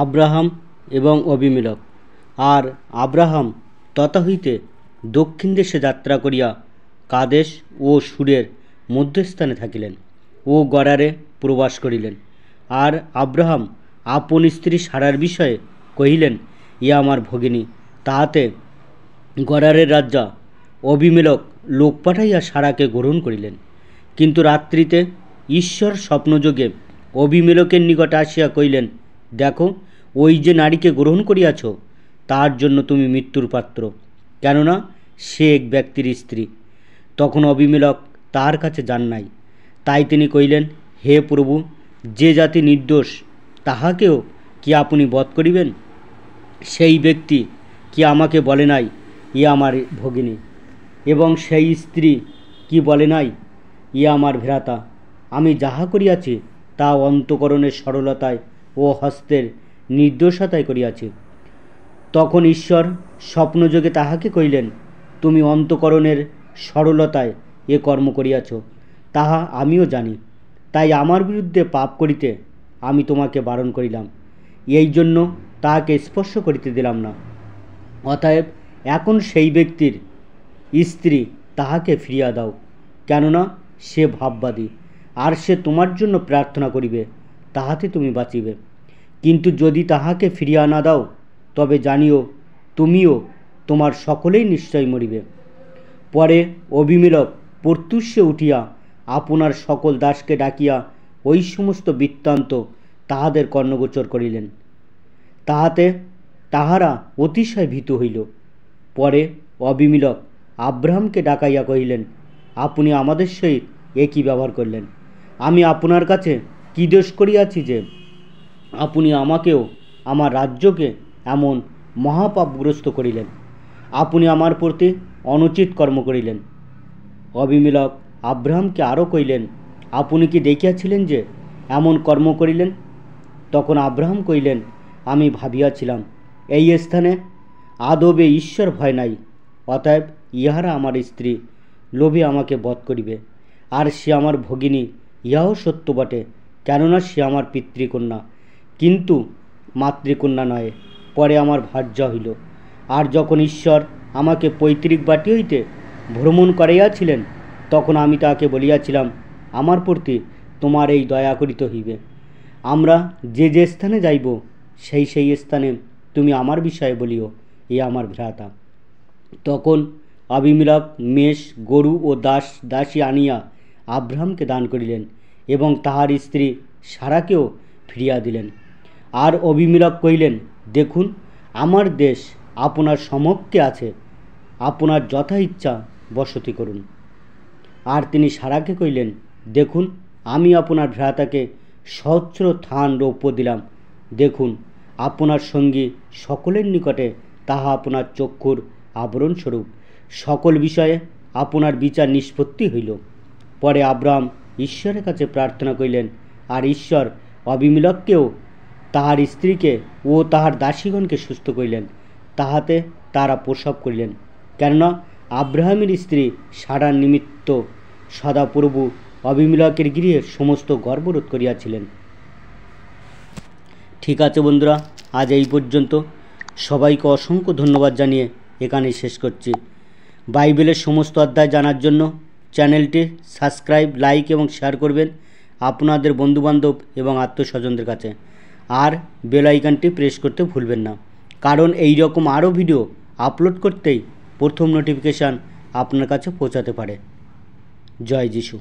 Abraham এবং অবিমেলক। আর Abraham তথা হইতে দক্ষিণ দেশে যাত্রা করিয়া কাদেশ ও সুরের মধ্যস্থানে থাকিলেন ও গরারে প্রবাস করিলেন। আর আব্রাহাম আপন স্ত্রী সারার বিষয়ে কহিলেন, ইয়া আমার ভগিনী। তাহাতে গরারের রাজা অবিমেলক লোক পাঠাইয়া সারাকে গ্রহণ করিলেন। কিন্তু রাত্রিতে ঈশ্বর স্বপ্নযোগে অবিমেলকের নিকট আসিয়া কহিলেন, দেখো, ওই যে নারীকে গ্রহণ করিয়াছ, তার জন্য তুমি মৃত্যুর পাত্র, কেননা সে এক ব্যক্তির স্ত্রী। তখন অবিমেলক তার কাছে যান নাই। তাই তিনি কহিলেন, হে প্রভু, যে জাতি নির্দোষ তাহাকেও কি আপনি বধ করিবেন? সেই ব্যক্তি কি আমাকে বলে নাই, ইয়া আমার ভগিনী, এবং সেই স্ত্রী কি বলে নাই, ইয়া আমার ভ্রাতা? আমি যাহা করিয়াছি তা অন্তঃকরণের সরলতায় ও হস্তের নির্দোষতায় করিয়াছি। তখন ঈশ্বর স্বপ্নযোগে তাহাকে কহিলেন, তুমি অন্তঃকরণের সরলতায় এ কর্ম করিয়াছ, তাহা আমিও জানি। তাই আমার বিরুদ্ধে পাপ করিতে আমি তোমাকে বারণ করিলাম, এই জন্য তাহাকে স্পর্শ করিতে দিলাম না। অতএব এখন সেই ব্যক্তির স্ত্রী তাহাকে ফিরিয়া দাও, কেননা সে ভাববাদী, আর সে তোমার জন্য প্রার্থনা করিবে, তাহাতে তুমি বাঁচিবে। কিন্তু যদি তাহাকে ফিরিয়া না দাও, তবে জানিও তুমিও তোমার সকলেই নিশ্চয় মরিবে। পরে অবিমেলক প্রত্যুষে উঠিয়া আপনার সকল দাসকে ডাকিয়া ওই সমস্ত বৃত্তান্ত তাহাদের কর্ণগোচর করিলেন। তাহাতে তাহারা অতিশয় ভীত হইল। পরে অবিমেলক আব্রাহামকে ডাকাইয়া কহিলেন, আপনি আমাদের সহিত একই ব্যবহার করলেন। আমি আপনার কাছে কী দোষ করিয়াছি যে আপনি আমাকেও আমার রাজ্যকে এমন মহাপাপগ্রস্ত করিলেন? আপনি আমার প্রতি অনুচিত কর্ম করিলেন। অবিমেলক আব্রাহামকে আরও কহিলেন, আপনি কি দেখিয়াছিলেন যে এমন কর্ম করিলেন? তখন আব্রাহাম কহিলেন, আমি ভাবিয়াছিলাম, এই স্থানে আদবে ঈশ্বর ভয় নাই, অতএব ইহারা আমার স্ত্রী, লোভে আমাকে বধ করিবে। আর সে আমার ভগিনী, ইহাও সত্য বটে, কেননা সে আমার পিতৃকন্যা, কিন্তু মাতৃকন্যা নয়, পরে আমার ভার্যা হইল। আর যখন ঈশ্বর আমাকে পৈতৃক বাটি হইতে ভ্রমণ করাইয়াছিলেন, তখন আমি তাহাকে বলিয়াছিলাম, আমার প্রতি তোমার এই দয়া করিতে হইবে। আমরা যে যে স্থানে যাইব, সেই সেই স্থানে তুমি আমার বিষয়ে বলিও, এ আমার ভ্রাতা। তখন অবিমেলক মেষ, গরু ও দাসী আনিয়া আব্রাহামকে দান করিলেন এবং তাহার স্ত্রী সারাকেও ফিরিয়া দিলেন। আর অবিমেলক কহিলেন, দেখুন, আমার দেশ আপনার সমক্ষে আছে, আপনার যথা ইচ্ছা বসতি করুন। আর তিনি সারাকে কহিলেন, দেখুন, আমি আপনার ভ্রাতাকে সহস্র থান রৌপ্য দিলাম। দেখুন, আপনার সঙ্গী সকলের নিকটে তাহা আপনার চক্ষুর আবরণস্বরূপ। সকল বিষয়ে আপনার বিচার নিষ্পত্তি হইল। পরে আব্রাহাম ঈশ্বরের কাছে প্রার্থনা করিলেন, আর ঈশ্বর অবিমেলককেও তাহার স্ত্রীকে ও তাহার দাসীগণকে সুস্থ করিলেন। তাহাতে তারা প্রসব করিলেন, কেননা আব্রাহামের স্ত্রী সারার নিমিত্ত সদাপ্রভু অবিমেলকের গৃহে সমস্ত গর্ভরোধ করিয়াছিলেন। ঠিক আছে বন্ধুরা, আজ এই পর্যন্ত। সবাইকে অসংখ্য ধন্যবাদ জানিয়ে এখানে শেষ করছি। বাইবেলের সমস্ত অধ্যায় জানার জন্য চ্যানেলটি সাবস্ক্রাইব, লাইক এবং শেয়ার করবেন আপনাদের বন্ধুবান্ধব এবং আত্মীয়স্বজনদের কাছে। আর বেল আইকনটি প্রেস করতে ভুলবেন না, কারণ এই রকম আরও ভিডিও আপলোড করতেই প্রথম নোটিফিকেশান আপনার কাছে পৌঁছাতে পারে। জয় যিশু।